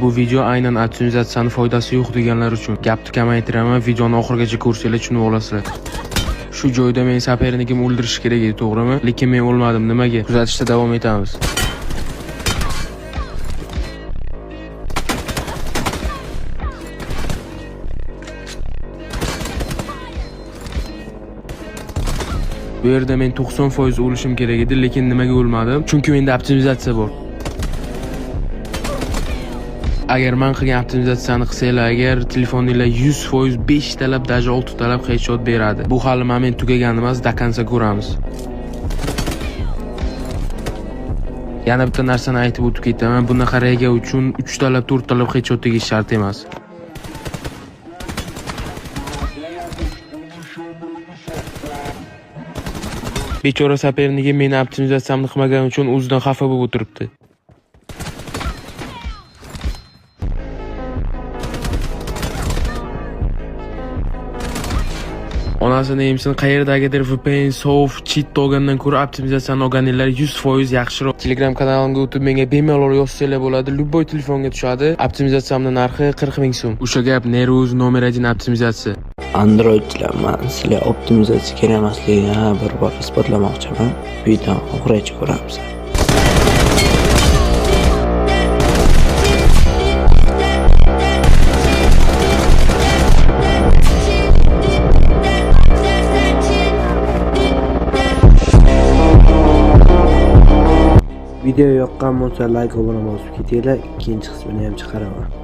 Bu video aynan optimizatsiyani foydasi yo'q deganlar uchun. Gapni kamaytiraman, videoni oxirigacha ko'rsanglar tushunib olasizlar. Shu joyda men sapernikimni o'ldirish kerak edi, to'g'rimi? Lekin men o'lmadim. Nimaga? Kuzatishda davom etamiz. Bu yerda men 90% o'lishim kerak edi, lekin nimaga o'lmadim? Chunki menda optimizatsiya bor. Agar men qilgan optimizatsiyani qilsanglar, agar telefoningizlar 100% 5 talab, даже 6 talab headshot beradi. Bu hali moment tugagan emas, do konca ko'ramiz. Yana bitta narsani aytib o'tib ketaman. Bunaqa rega uchun 3 talab, 4 talab headshot tegish shart emas. Bechora sapernigi meni optimizatsiyamni qilmagani uchun o'zidan xafa bo'lib o'tiribdi. Onasini emsin qayerdagidir VPN soft cheat olgandan ko'ra optimizatsiyani olganinglar 100% yaxshiroq. Telegram kanalimga o'tib menga bemalol yozsanglar bo'ladi. Любой telefonga tushadi. Optimizatsiyamning narxi 40 ming so'm. O'sha gap Neruz nomer 1 optimizatsiya. Androidlar men sizlar optimizatsiya kerak emasligini bir bor isbotlamoqchiman. Videoni oxirigacha ko'ramiz. Video yoqqan bo'lsa like, obuna bosib ketinglar. Ikkinchi qismini ham chiqaraman.